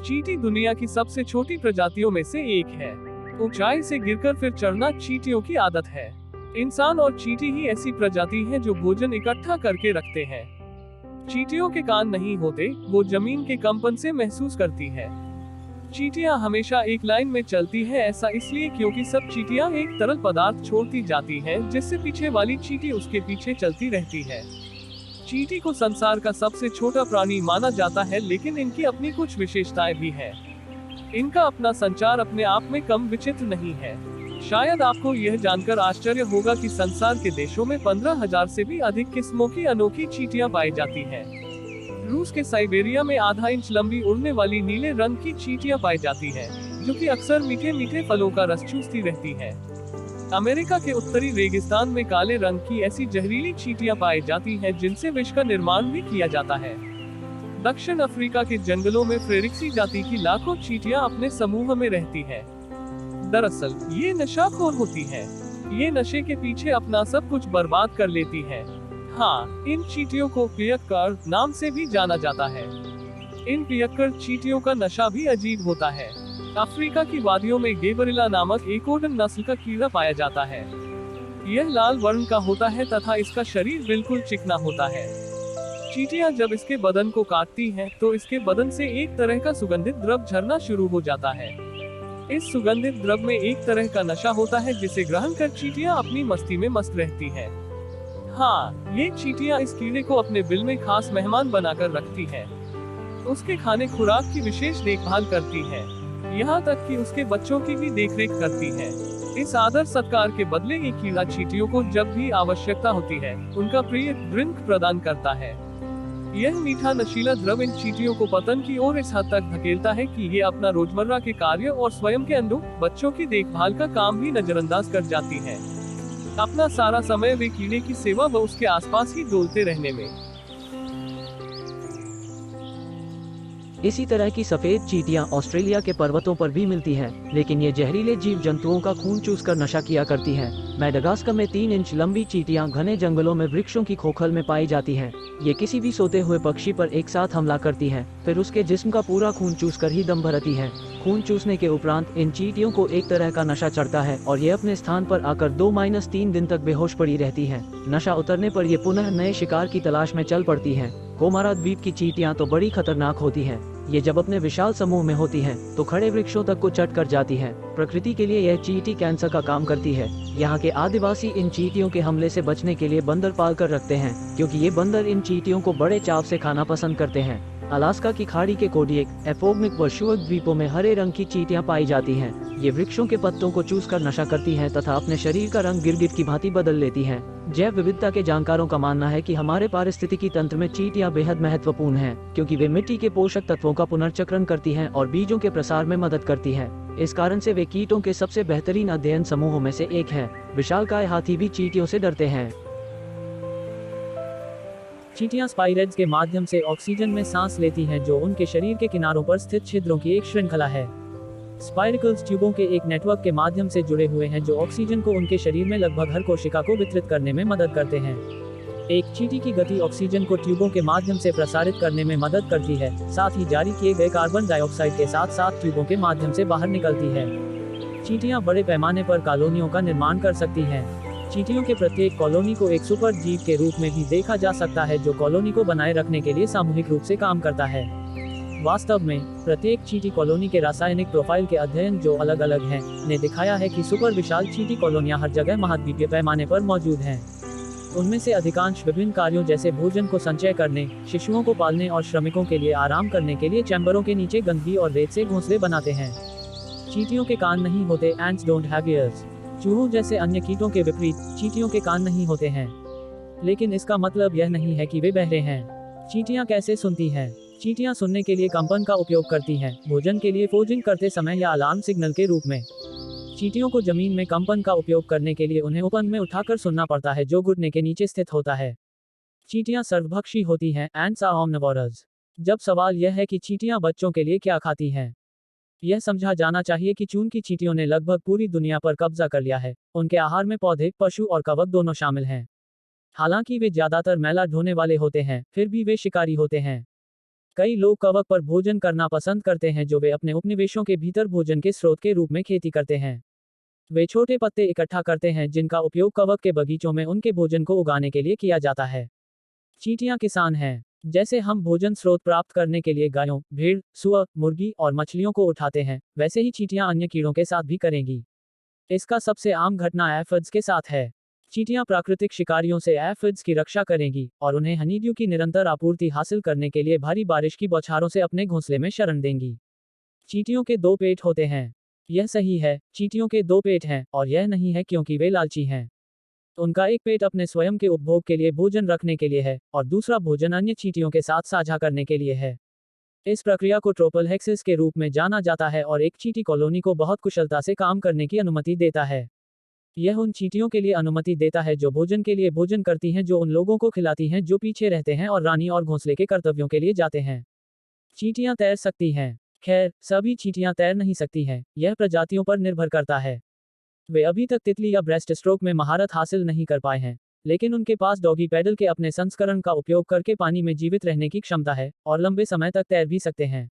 चींटी दुनिया की सबसे छोटी प्रजातियों में से एक है। ऊंचाई से गिरकर फिर चढ़ना चींटियों की आदत है। इंसान और चींटी ही ऐसी प्रजाति है जो भोजन इकट्ठा करके रखते हैं। चींटियों के कान नहीं होते, वो जमीन के कंपन से महसूस करती है। चींटियां हमेशा एक लाइन में चलती है, ऐसा इसलिए क्योंकि सब चींटियां एक तरल पदार्थ छोड़ती जाती हैं, जिससे पीछे वाली चींटी उसके पीछे चलती रहती है। चींटी को संसार का सबसे छोटा प्राणी माना जाता है, लेकिन इनकी अपनी कुछ विशेषताएं भी हैं। इनका अपना संचार अपने आप में कम विचित्र नहीं है। शायद आपको यह जानकर आश्चर्य होगा कि संसार के देशों में 15,000 से भी अधिक किस्मों की अनोखी चींटियां पाई जाती हैं। रूस के साइबेरिया में आधा इंच लंबी उड़ने वाली नीले रंग की चींटियां पाई जाती हैं, जो कि अक्सर मीठे मीठे फलों का रस चूसती रहती हैं। अमेरिका के उत्तरी रेगिस्तान में काले रंग की ऐसी जहरीली चींटियां पाई जाती हैं, जिनसे विष का निर्माण भी किया जाता है। दक्षिण अफ्रीका के जंगलों में फ्रेरिक्सी जाति की लाखों चींटियां अपने समूह में रहती हैं। दरअसल ये नशाखोर होती हैं। ये नशे के पीछे अपना सब कुछ बर्बाद कर लेती हैं। हाँ, इन चींटियों को पियक्कर नाम से भी जाना जाता है। इन पियक्कर चींटियों का नशा भी अजीब होता है। अफ्रीका की वादियों में गेबरिला नामक एक ओडन नस्ल का कीड़ा पाया जाता है। यह लाल वर्ण का होता है तथा इसका शरीर बिल्कुल चिकना होता है। चींटियां जब इसके बदन को काटती हैं, तो इसके बदन से एक तरह का सुगंधित द्रव झरना शुरू हो जाता है। इस सुगंधित द्रव में एक तरह का नशा होता है, जिसे ग्रहण कर चींटियां अपनी मस्ती में मस्त रहती हैं। हाँ, ये चींटियां इस कीड़े को अपने बिल में खास मेहमान बनाकर रखती हैं। उसके खाने खुराक की विशेष देखभाल करती हैं, यहाँ तक कि उसके बच्चों की भी देखरेख करती है। इस आदर सत्कार के बदले ये कीड़ा चींटियों को जब भी आवश्यकता होती है, उनका प्रिय ड्रिंक प्रदान करता है। यह मीठा नशीला द्रव इन चींटियों को पतन की ओर इस हद तक धकेलता है कि ये अपना रोजमर्रा के कार्य और स्वयं के अनुरूप बच्चों की देखभाल का काम भी नजरअंदाज कर जाती है। अपना सारा समय वे कीड़े की सेवा व उसके आसपास ही डोलते रहने में। इसी तरह की सफेद चींटियां ऑस्ट्रेलिया के पर्वतों पर भी मिलती हैं, लेकिन ये जहरीले जीव जंतुओं का खून चूसकर नशा किया करती हैं। मेडागास्कर में 3 इंच लंबी चींटियां घने जंगलों में वृक्षों की खोखल में पाई जाती हैं। ये किसी भी सोते हुए पक्षी पर एक साथ हमला करती हैं, फिर उसके जिस्म का पूरा खून चूसकर ही दम भरती हैं। खून चूसने के उपरांत इन चींटियों को एक तरह का नशा चढ़ता है और ये अपने स्थान पर आकर 2-3 दिन तक बेहोश पड़ी रहती हैं। नशा उतरने पर ये पुनः नए शिकार की तलाश में चल पड़ती हैं। कोमारा द्वीप की चींटियां तो बड़ी खतरनाक होती हैं। ये जब अपने विशाल समूह में होती हैं, तो खड़े वृक्षों तक को चढ़ कर जाती हैं। प्रकृति के लिए यह चींटी कैंसर का काम करती है। यहाँ के आदिवासी इन चींटियों के हमले से बचने के लिए बंदर पाल कर रखते हैं, क्योंकि ये बंदर इन चींटियों को बड़े चाव से खाना पसंद करते हैं। अलास्का की खाड़ी के कोडियक, एफोग्निक व शुअर्क द्वीपों में हरे रंग की चींटियां पाई जाती हैं। ये वृक्षों के पत्तों को चूसकर नशा करती हैं तथा अपने शरीर का रंग गिरगिट की भांति बदल लेती हैं। जैव विविधता के जानकारों का मानना है कि हमारे पारिस्थितिकी तंत्र में चींटियां बेहद महत्वपूर्ण हैं, क्योंकि वे मिट्टी के पोषक तत्वों का पुनर्चक्रण करती हैं और बीजों के प्रसार में मदद करती हैं। इस कारण से वे कीटों के सबसे बेहतरीन अध्ययन समूहों में से एक है। विशालकाय हाथी भी चींटियों से डरते हैं। चींटियां स्पाइरेड्स के माध्यम से ऑक्सीजन में सांस लेती हैं, जो उनके शरीर के किनारों पर स्थित छिद्रों की एक श्रृंखला है। स्पाइरिकल्स ट्यूबों के एक नेटवर्क के माध्यम से जुड़े हुए हैं, जो ऑक्सीजन को उनके शरीर में लगभग हर कोशिका को वितरित करने में मदद करते हैं। एक चींटी की गति ऑक्सीजन को ट्यूबों के माध्यम से प्रसारित करने में मदद करती है, साथ ही जारी किए गए कार्बन डाइऑक्साइड के साथ साथ ट्यूबों के माध्यम से बाहर निकलती है। चींटियां बड़े पैमाने पर कॉलोनियों का निर्माण कर सकती हैं। चींटियों के प्रत्येक कॉलोनी को एक सुपर जीव के रूप में भी देखा जा सकता है, जो कॉलोनी को बनाए रखने के लिए सामूहिक रूप से काम करता है। वास्तव में प्रत्येक चींटी कॉलोनी के रासायनिक प्रोफाइल के अध्ययन, जो अलग अलग हैं, ने दिखाया है कि सुपर विशाल चींटी कॉलोनियां हर जगह महाद्वीपीय पैमाने पर मौजूद हैं। उनमें से अधिकांश विभिन्न कार्यों जैसे भोजन को संचय करने, शिशुओं को पालने और श्रमिकों के लिए आराम करने के लिए चैम्बरों के नीचे गंदगी और रेत से घोंसले बनाते हैं। चींटियों के कान नहीं होते। Ants don't have years. चूहों जैसे अन्य कीटों के विपरीत चींटियों के कान नहीं होते हैं, लेकिन इसका मतलब यह नहीं है कि वे बहरे हैं। चींटियां कैसे सुनती हैं? चींटियां सुनने के लिए कंपन का उपयोग करती हैं, भोजन के लिए फोजिंग करते समय या अलार्म सिग्नल के रूप में। चींटियों को जमीन में कंपन का उपयोग करने के लिए उन्हें ओपन में उठाकर सुनना पड़ता है, जो घुटने के नीचे स्थित होता है। चींटियां सर्वभक्षी होती हैं। Ants are omnivorous. जब सवाल यह है कि चींटियां बच्चों के लिए क्या खाती हैं, यह समझा जाना चाहिए कि चून की चींटियों ने लगभग पूरी दुनिया पर कब्जा कर लिया है। उनके आहार में पौधे, पशु और कवक दोनों शामिल हैं। हालांकि वे ज्यादातर मैला ढोने वाले होते हैं, फिर भी वे शिकारी होते हैं। कई लोग कवक पर भोजन करना पसंद करते हैं जो वे अपने उपनिवेशों के भीतर भोजन के स्रोत के रूप में खेती करते हैं। वे छोटे पत्ते इकट्ठा करते हैं जिनका उपयोग कवक के बगीचों में उनके भोजन को उगाने के लिए किया जाता है। चींटियां किसान हैं। जैसे हम भोजन स्रोत प्राप्त करने के लिए गायों, भेड़, सुअर, मुर्गी और मछलियों को उठाते हैं, वैसे ही चींटियां अन्य कीड़ों के साथ भी करेंगी। इसका सबसे आम घटना एफिड्स के साथ है। चींटियां प्राकृतिक शिकारियों से एफिड्स की रक्षा करेंगी और उन्हें हनीड्यू की निरंतर आपूर्ति हासिल करने के लिए भारी बारिश की बौछारों से अपने घोंसले में शरण देंगी। चींटियों के दो पेट होते हैं। यह सही है, चींटियों के दो पेट हैं, और यह नहीं है क्योंकि वे लालची हैं। उनका एक पेट अपने स्वयं के उपभोग के लिए भोजन रखने के लिए है और दूसरा भोजन अन्य चींटियों के साथ साझा करने के लिए है। इस प्रक्रिया को ट्रोपलहेक्सिस के रूप में जाना जाता है और एक चींटी कॉलोनी को बहुत कुशलता से काम करने की अनुमति देता है। यह उन चींटियों के लिए अनुमति देता है जो भोजन के लिए भोजन करती हैं जो उन लोगों को खिलाती हैं जो पीछे रहते हैं और रानी और घोंसले के कर्तव्यों के लिए जाते हैं। चींटियां तैर सकती हैं। खैर, सभी चींटियां तैर नहीं सकती हैं, यह प्रजातियों पर निर्भर करता है। वे अभी तक तितली या ब्रेस्ट स्ट्रोक में महारत हासिल नहीं कर पाए हैं, लेकिन उनके पास डॉगी पैडल के अपने संस्करण का उपयोग करके पानी में जीवित रहने की क्षमता है और लंबे समय तक तैर भी सकते हैं।